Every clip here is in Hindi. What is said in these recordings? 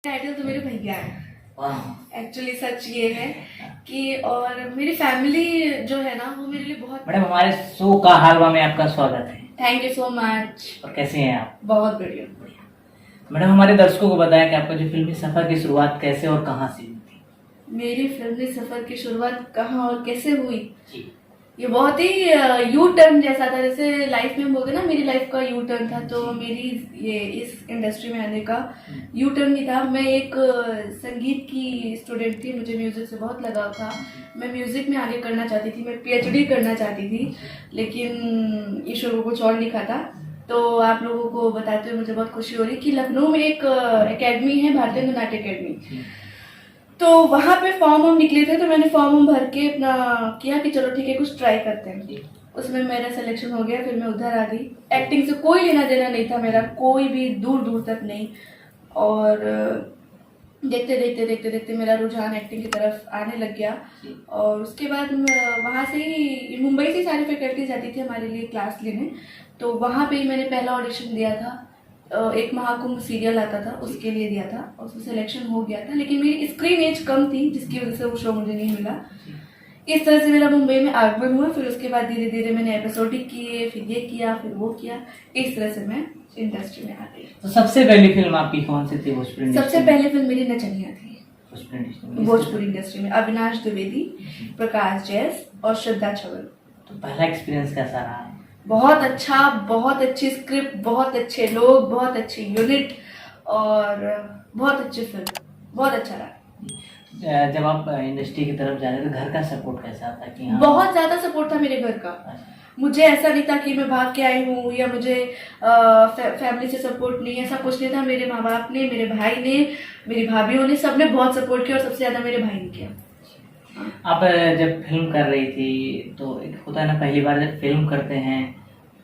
टाइटल तो मेरे भैया है। वाह। एक्चुअली सच ये है कि और मेरी फैमिली जो है ना वो मेरे लिए बहुत। मैडम हमारे शो का हालवा में आपका स्वागत है। Thank you so much. और कैसे हैं आप? बहुत बढ़िया। मैडम हमारे दर्शकों को बताया कि आपका जो फिल्मी सफर की शुरुआत कैसे और कहाँ से हुई थी? मेरी फिल्मी सफर की शुरुआत कहाँ और कैसे हुई, जी। ये बहुत ही यू टर्न जैसा था। जैसे लाइफ में हम बोलते ना, मेरी लाइफ का यू टर्न था, तो मेरी ये इस इंडस्ट्री में आने का यू टर्न ही था। मैं एक संगीत की स्टूडेंट थी, मुझे म्यूजिक से बहुत लगाव था। मैं म्यूजिक में आगे करना चाहती थी, मैं पीएचडी करना चाहती थी, लेकिन ईश्वर को कुछ और लिखा था। तो आप लोगों को बताते हुए मुझे बहुत खुशी हो रही कि लखनऊ में एक एकेडमी है, भारतीय नाट्य एकेडमी। तो वहां पे फॉर्म हम निकले थे, तो मैंने फॉर्म भर के अपना किया कि चलो ठीक है कुछ ट्राई करते हैं। उसमें मेरा सिलेक्शन हो गया, फिर मैं उधर आ गई। एक्टिंग से कोई लेना देना नहीं था मेरा, कोई भी दूर दूर तक नहीं। और देखते देखते देखते देखते मेरा रुझान एक्टिंग की तरफ आने लग गया। और उसके बाद वहाँ से ही मुंबई से सारी फैकल्टीज आती थी हमारे लिए क्लास लेने, तो वहाँ पे ही मैंने पहला ऑडिशन दिया था। एक महाकुंभ सीरियल आता था, उसके लिए दिया था और उसमें सिलेक्शन हो गया था, लेकिन मेरी स्क्रीन एज कम थी जिसकी वजह से वो शो मुझे नहीं मिला। इस तरह से मेरा मुंबई में आगमन हुआ। फिर उसके बाद धीरे धीरे मैंने एपिसोडिक किए, फिर ये किया, फिर वो किया। इस तरह से मैं इंडस्ट्री में आ गई। तो सबसे पहली फिल्म आपकी कौन सी थी भोजपुरी इंडस्ट्री सबसे में? पहले फिल्म मेरी नचनिया थी भोजपुरी इंडस्ट्री में। भोजपुरी इंडस्ट्री में। अविनाश द्विवेदी, प्रकाश जैस और श्रद्धा छवल। तो पहला एक्सपीरियंस कैसा रहा? बहुत अच्छा, बहुत अच्छी स्क्रिप्ट, बहुत अच्छे लोग, बहुत अच्छी यूनिट और बहुत अच्छी फिल्म, बहुत अच्छा रहा। जब आप इंडस्ट्री की तरफ जा रहे थे, घर का सपोर्ट कैसा था कि हाँ? बहुत ज्यादा सपोर्ट था मेरे घर का। मुझे ऐसा नहीं था कि मैं भाग के आई हूँ या मुझे फैमिली से सपोर्ट नहीं, ऐसा कुछ नहीं था। मेरे माँ बाप ने, मेरे भाई ने, मेरी भाभीियों ने, सबने बहुत सपोर्ट किया और सबसे ज्यादा मेरे भाई ने किया। आप जब फिल्म कर रही थी तो एक होता है ना, पहली बार जब फिल्म करते हैं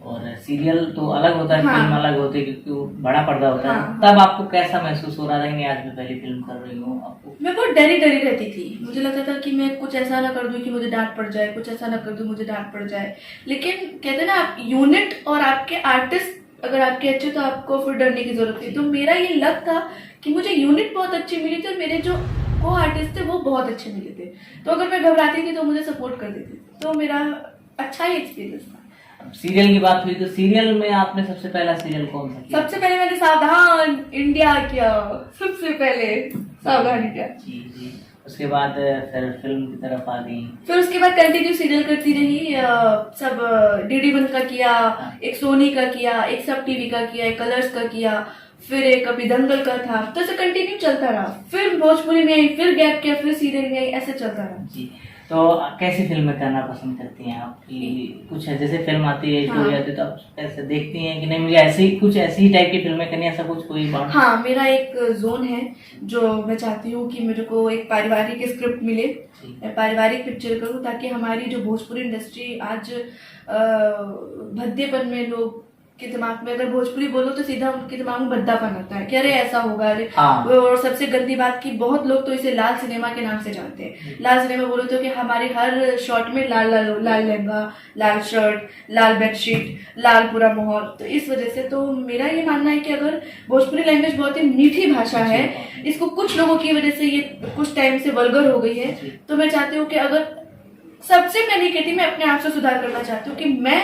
और सीरियल तो अलग होता है, हाँ। फिल्म अलग होती है क्योंकि वो बड़ा पर्दा होता है। हाँ। तब आपको कैसा महसूस हो रहा था कि मैं आज मैं पहली फिल्म कर रही हूँ? आपको मैं बहुत डरी डरी रहती थी। मुझे लगता था कि मैं कुछ ऐसा ना कर दूं कि मुझे डांट पड़ जाए, कुछ ऐसा ना कर दूं मुझे डांट पड़ जाए। लेकिन कहते हैं ना, आप यूनिट और आपके आर्टिस्ट अगर आपके अच्छे तो आपको फिर डरने की जरूरत नहीं। तो मेरा ये लक था कि मुझे यूनिट बहुत अच्छी मिली थी और मेरे जो को आर्टिस्ट थे वो बहुत अच्छे मिले थे। तो अगर मैं घबराती थी तो मुझे सपोर्ट कर देते थे। तो मेरा अच्छा ही एक्सपीरियंस था। सीरियल की बात हुई तो सीरियल में आपने सबसे पहला सीरियल कौन सा किया? सबसे पहले मैंने सावधान इंडिया किया, सबसे पहले सावधान इंडिया। जी जी। उसके बाद फिर फिल्म की तरफ आ गई। फिर उसके बाद कंटिन्यू सीरियल करती रही। सब डीडी वन का किया, एक सोनी का किया, एक सब टीवी का किया, एक कलर्स का किया, फिर एक अभी दंगल का था। तो ऐसे कंटिन्यू चलता रहा। फिर भोजपुरी में आई, फिर गैप किया, फिर सीरियल में आई, ऐसे चलता रहा। जी। तो कैसी फिल्में करना पसंद करती हैं आप? कि कुछ है जैसे फिल्म आती है, स्टोरी हाँ। आती है, तो आप ऐसे देखती हैं कि नहीं मुझे ऐसे ही कुछ ऐसी ही टाइप की फिल्में करनी है, ऐसा कुछ कोई बात? हाँ, मेरा एक जोन है जो मैं चाहती हूँ कि मेरे को एक पारिवारिक स्क्रिप्ट मिले, मैं पारिवारिक पिक्चर करूँ, ताकि हमारी जो भोजपुरी इंडस्ट्री आज भद्देपन में लोग के दिमाग में, अगर भोजपुरी बोलो तो सीधा उनके दिमाग में भद्दापन आता है कि अरे ऐसा होगा, अरे। हाँ। और सबसे गंदी बात कि बहुत लोग तो इसे लाल सिनेमा के नाम से जानते हैं। लाल सिनेमा बोलो तो कि हमारी हर शॉट में लाल लाल लाल लहंगा, लाल शर्ट, लाल बेडशीट, लाल पूरा माहौल। तो इस वजह से तो मेरा ये मानना है कि अगर भोजपुरी लैंग्वेज बहुत ही मीठी भाषा है, इसको कुछ लोगों की वजह से ये कुछ टाइम से वल्गर हो गई है। तो मैं चाहती हूँ कि अगर सबसे मैं नहीं कहती, मैं अपने आप से सुधार करना चाहती हूँ कि मैं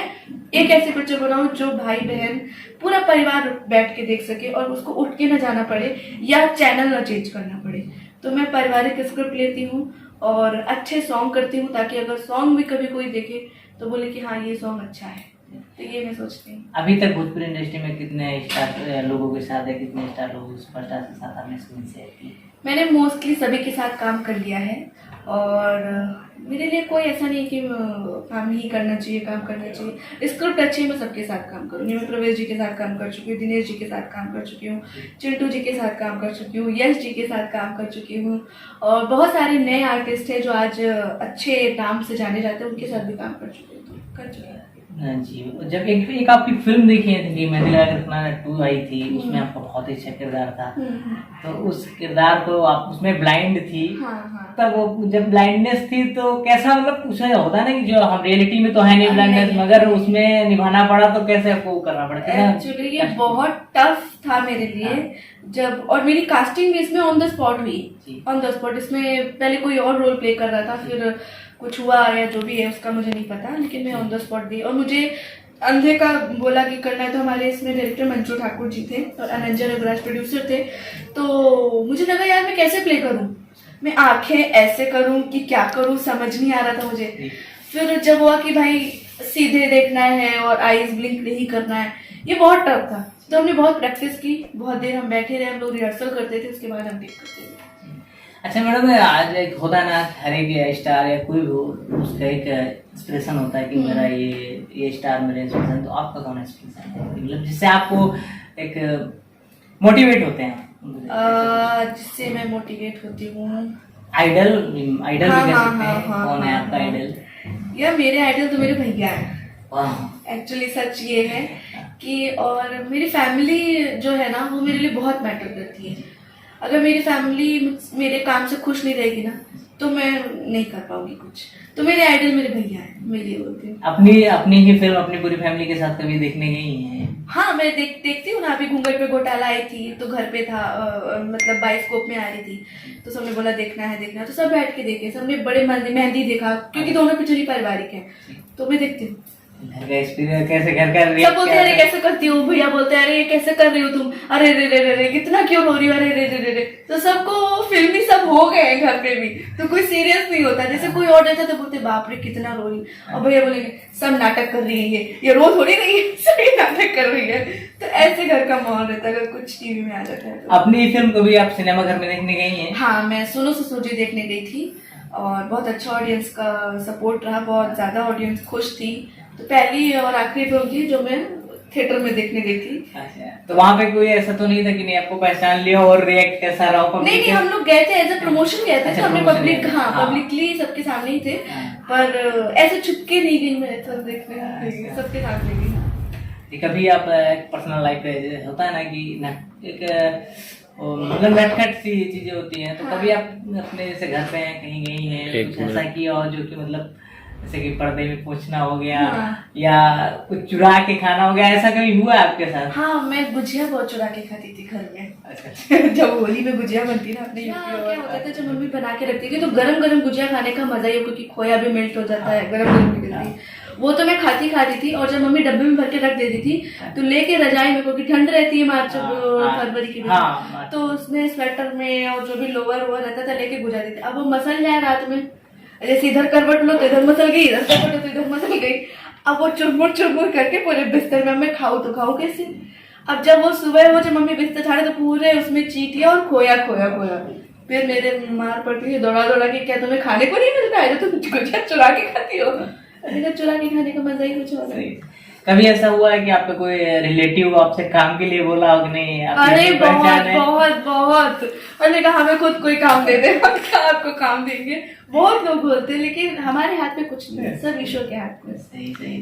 एक ऐसी पिक्चर बनाऊं जो भाई बहन पूरा परिवार बैठ के देख सके और उसको उठ के ना जाना पड़े या चैनल ना चेंज करना पड़े। तो मैं पारिवारिक स्क्रिप्ट लेती हूँ और अच्छे सॉन्ग करती हूँ, ताकि अगर सॉन्ग भी कभी कोई देखे तो बोले कि हाँ ये सॉन्ग अच्छा है। तो ये मैं सोचती हूँ। अभी तक भोजपुरी इंडस्ट्री में कितने स्टार लोगों के साथ है, कितने स्टार लोगों सुपरस्टार के साथ आपने स्क्रीन शेयर की? मैंने मोस्टली सभी के साथ काम कर लिया है और मेरे लिए कोई ऐसा नहीं कि काम ही करना चाहिए, काम करना चाहिए। स्क्रिप्ट अच्छी है, मैं सबके साथ काम करूँगी। मैं प्रवेश जी के साथ काम कर चुकी हूँ, दिनेश जी के साथ काम कर चुकी हूँ, चिंटू जी के साथ काम कर चुकी हूँ, यश जी के साथ काम कर चुकी हूँ और बहुत सारे नए आर्टिस्ट हैं जो आज अच्छे नाम से जाने जाते हैं, उनके साथ भी काम कर चुकी हूँ, तो कर चुकी हूँ। जी, जब एक आपकी फिल्म देखी थी कि मैंने लगा रखना 2 आई थी, उसमें आपका बहुत ही अच्छा किरदार था। तो उस किरदार को आप उसमें ब्लाइंड थी। हाँ। तब वो जब ब्लाइंडनेस थी तो कैसा, मतलब उसमें होता है ना कि जो हम रियलिटी में तो है नहीं ब्लाइंडनेस, मगर उसमें निभाना पड़ा तो कैसे आपको करना पड़ा था? एक्चुअली ये बहुत टफ था मेरे लिए। जब और मेरी कास्टिंग भी इसमें ऑन द स्पॉट हुई, ऑन द स्पॉट। इसमें पहले कोई और रोल प्ले कर रहा था, फिर कुछ हुआ या जो भी है उसका मुझे नहीं पता, लेकिन मैं ऑन द स्पॉट दी। और मुझे अंधे का बोला कि करना है, तो हमारे इसमें डायरेक्टर मंजू ठाकुर जी थे और अनंजय रघुराज प्रोड्यूसर थे। तो मुझे लगा यार मैं कैसे प्ले करूं, मैं आंखें ऐसे करूं कि क्या करूं, समझ नहीं आ रहा था मुझे। फिर जब हुआ कि भाई सीधे देखना है और आईज ब्लिंक नहीं करना है, ये बहुत टफ था। तो हमने बहुत प्रैक्टिस की, बहुत देर हम बैठे रहे, हम लोग रिहर्सल करते थे, उसके बाद हम टेक करते थे। अच्छा मैडम, आज एक होता ना हर एक स्टार या कोई भी हो, उसका एक इंस्पिरेशन होता है कि मेरा ये स्टार मेरा इंस्पिरेशन। तो आपका कौन इंस्पिरेशन है, मतलब जिससे आपको एक मोटिवेट होते हैं? जिससे मैं मोटिवेट होती हूँ, आइडल भी कह सकते हैं। कौन है आपका आइडल? यार मेरे आइडल तो मेरे भैया है। वाह। एक्चुअली सच ये है कि, और मेरी फैमिली जो है ना वो मेरे लिए बहुत मैटर करती है। अगर मेरी फैमिली मेरे काम से खुश नहीं रहेगी ना तो मैं नहीं कर पाऊंगी कुछ। तो मेरे आइडल मेरे भैया है, मैं ये बोलती हूँ। अपनी ही फिल्म अपनी पूरी फैमिली के साथ कभी देखने गई हैं? हाँ, मैं देखती हूँ ना। अभी घूंघट पे घोटाला आई थी तो घर पे था, मतलब बाइस्कोप में आ रही थी, तो सबने बोला देखना है, तो सब बैठ के देखे। सबने बड़े मेहंदी देखा, क्योंकि दोनों पिक्चर ही पारिवारिक है, तो मैं देखती हूँ। घर का एक्सपीरियंस कैसे, घर का सब बोलते हैं अरे कैसे करती हो, भैया बोलते हैं अरे ये कैसे कर रही हो तुम, अरे रे रे रे रे इतना क्यों हो रही हो, अरे रे रे रे रे। तो सबको फिल्मी सब हो गए हैं घर पे भी, तो कोई सीरियस नहीं होता। जैसे कोई और रहता तो बोलते बाप रे कितना रो रही, और भैया बोलेंगे सब नाटक कर रही है, ये रो थोड़ी रही है, सही नाटक कर रही है। तो ऐसे घर का माहौल रहता है अगर कुछ टीवी में आ जाता है तो। अपनी फिल्म को भी आप सिनेमा घर में देखने गई हैं? हाँ, मैं सुनो सुसुजी देखने गई थी और बहुत अच्छा ऑडियंस का सपोर्ट रहा, बहुत ज्यादा ऑडियंस खुश थी। तो पहली और आखिरी फिल्म थी जो मैं थिएटर में देखने गई थी। अच्छा, तो वहाँ पे कोई ऐसा तो नहीं था कि नहीं आपको पहचान लिया और रिएक्ट कैसा रहा? नहीं, हम लोग गए थे एज ए प्रमोशन गए थे। अच्छा, तो हमने promotion पब्लिकली सबके सामने ही थे, पर ऐसे छुपके नहीं गई मैं फिल्म देखने, सबके सामने गई। कभी आप पर्सनल लाइफ पे होता है ना कि एक मतलब नटखट सी चीजें होती हैं, तो कभी आप अपने जैसे घर पे हैं, कहीं गई हैं, कुछ ऐसा किया और जो कि मतलब जैसे कि पर्दे में पूछना हो गया या कुछ चुरा के खाना हो गया, ऐसा कभी हुआ आपके साथ? हाँ, मैं गुजिया बहुत चुरा के खाती थी घर में। अच्छा। जब होली में गुजिया बनती ना अपने यूपी में, क्या होता था जब मम्मी बना के रखती थी तो गरम गरम गुजिया खाने का मजा ही है, क्योंकि खोया भी मेल्ट हो जाता है, गरम गरम निकलती। वो तो मैं खाती थी, और जब मम्मी डब्बे में भर के रख देती थी तो लेके रजाई में, क्योंकि ठंड रहती है मार्च फरवरी की, तो उसमें स्वेटर में और जो भी लोअर वो रहता था लेके गुजा देते। अब वो मसल जाए रात में, जैसे इधर करवट लो तो इधर मसल गई, इधर करवट लो तो इधर मसल गई। अब वो चुरमुर करके पूरे बिस्तर में मैं खाऊं तो खाऊं कैसे। अब जब वो सुबह हो, जब मम्मी बिस्तर झाड़े तो पूरे उसमें चीटियां और खोया। फिर मेरे मार पड़ती है दौड़ा के, क्या तुम्हें खाने को नहीं मिलता है जो तुम गुजिया चुरा के खाती हो? चुरा के खाने का मजा ही कुछ और है। कभी ऐसा हुआ है कि आपके कोई रिलेटिव आपसे काम के लिए बोला हो कि नहीं? अरे बहुत मैंने कहा हमें खुद कोई काम दे दे, आपको काम देंगे। बहुत लोग बोलते हैं, लेकिन हमारे हाथ में कुछ नहीं है, सब ईश्वर के हाथ में। सही।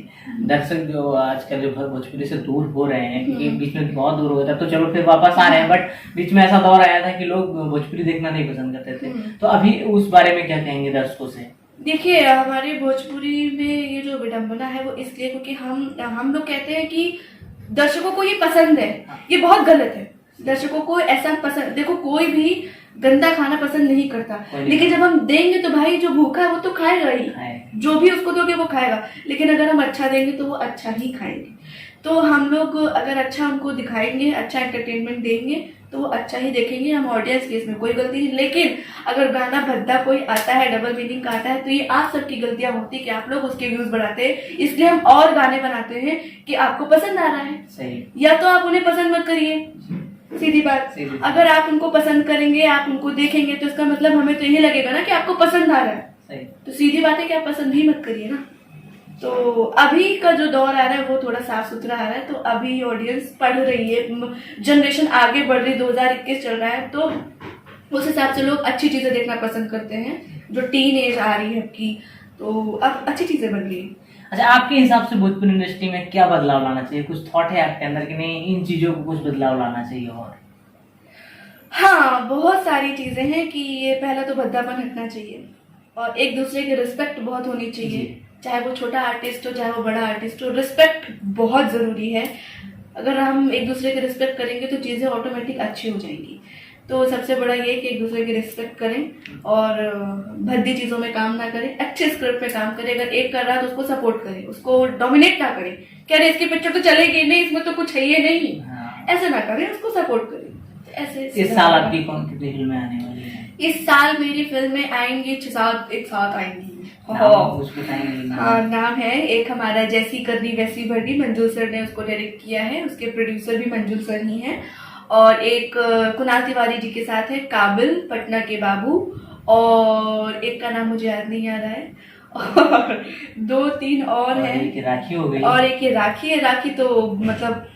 दर्शक जो आजकल जो भोजपुरी से दूर हो रहे हैं, क्योंकि बीच में बहुत दूर हो गया था, तो चलो फिर वापस आ रहे हैं, बट बीच में ऐसा दौर आया था कि लोग भोजपुरी देखना नहीं पसंद करते थे। तो अभी उस बारे में क्या कहेंगे दर्शकों से? देखिए, हमारे भोजपुरी में ये जो विडंबना है वो इसलिए क्योंकि हम लोग कहते हैं कि दर्शकों को ये पसंद है, ये बहुत गलत है। दर्शकों को ऐसा पसंद, देखो कोई भी गंदा खाना पसंद नहीं करता, लेकिन जब हम देंगे तो भाई जो भूखा है वो तो खाएगा ही, जो भी उसको दोगे वो खाएगा। लेकिन अगर हम अच्छा देंगे तो वो अच्छा ही खाएंगे। तो हम लोग अगर अच्छा हमको दिखाएंगे, अच्छा एंटरटेनमेंट देंगे तो वो अच्छा ही देखेंगे। हम ऑडियंस के इसमें कोई गलती नहीं। लेकिन अगर गाना भद्दा कोई आता है, डबल मीनिंग का आता है, तो ये आप सबकी गलतियां होती है कि आप लोग उसके व्यूज बढ़ाते हैं, इसलिए हम और गाने बनाते हैं कि आपको पसंद आ रहा है। सही। या तो आप उन्हें पसंद मत करिए, सीधी बात। अगर आप उनको पसंद करेंगे, आप उनको देखेंगे, तो इसका मतलब हमें तो यही लगेगा ना कि आपको पसंद आ रहा है। तो सीधी बात है कि आप पसंद ही मत करिए ना। तो अभी का जो दौर आ रहा है वो थोड़ा साफ सुथरा आ रहा है, तो अभी ऑडियंस पढ़ रही है, जनरेशन आगे बढ़ रही, 2021 चल रहा है, तो उस हिसाब से लोग अच्छी चीजें देखना पसंद करते हैं। जो टीन एज आ रही है आपकी, तो अब अच्छी चीजें बन रही है। अच्छा, आपके हिसाब से भोजपुरी इंडस्ट्री में क्या बदलाव लाना चाहिए? कुछ थॉट है आपके अंदर कि नहीं इन चीजों को कुछ बदलाव लाना चाहिए? और हाँ, बहुत सारी चीजें हैं कि ये पहला तो भद्दापन हटना चाहिए और एक दूसरे की रिस्पेक्ट बहुत होनी चाहिए। जी। चाहे वो छोटा आर्टिस्ट हो चाहे वो बड़ा आर्टिस्ट हो, रिस्पेक्ट बहुत जरूरी है। अगर हम एक दूसरे की रिस्पेक्ट करेंगे तो चीजें ऑटोमेटिक अच्छी हो जाएंगी। तो सबसे बड़ा ये कि एक दूसरे की रिस्पेक्ट करें और भद्दी चीजों में काम ना करें, अच्छे स्क्रिप्ट पे काम करें। अगर एक कर रहा है तो उसको सपोर्ट करें, उसको डोमिनेट ना करें कि अरे इसकी पिक्चर तो चलेगी नहीं, इसमें तो कुछ है ही नहीं। हाँ। ऐसे ना करें, उसको सपोर्ट करें। ऐसे इस साल आपकी कौन कितनी फिल्में आने वाली हैं? इस साल मेरी फिल्में आएंगी 6-7 एक साथ आएंगी। नाम कुछ बताएंगे? हाँ, नाम है एक हमारा जैसी करनी वैसी भरनी, मंजुल सर ने उसको डायरेक्ट किया है, उसके प्रोड्यूसर भी मंजुल सर ही हैं। और एक कुणाल तिवारी जी के साथ है काबिल पटना के बाबू, और एक का नाम मुझे याद नहीं आ रहा है, और 2-3 और और हैं। एक राखी हो गई, और एक ये राखी है। राखी तो मतलब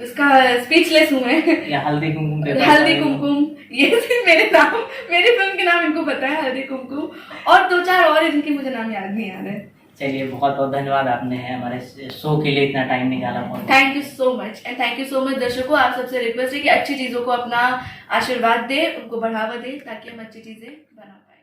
इसका स्पीचलेस हूँ मैं। या हल्दी कुमकुम पेपर? हल्दी कुमकुम, ये सिर्फ मेरे नाम, मेरी फिल्म के नाम इनको पता है, हल्दी कुमकुम, और 2-4 और जिनके मुझे नाम याद नहीं आ रहे। चलिए, बहुत बहुत धन्यवाद, आपने हमारे शो के लिए इतना टाइम निकाला। बहुत thank you so much and thank you so much दर्शकों। आप सबसे रिक्वेस्ट है कि अच्छी चीजों को अपना आशीर्वाद दे, उनको बढ़ावा दे ताकि हम अच्छी चीजें बना पाए।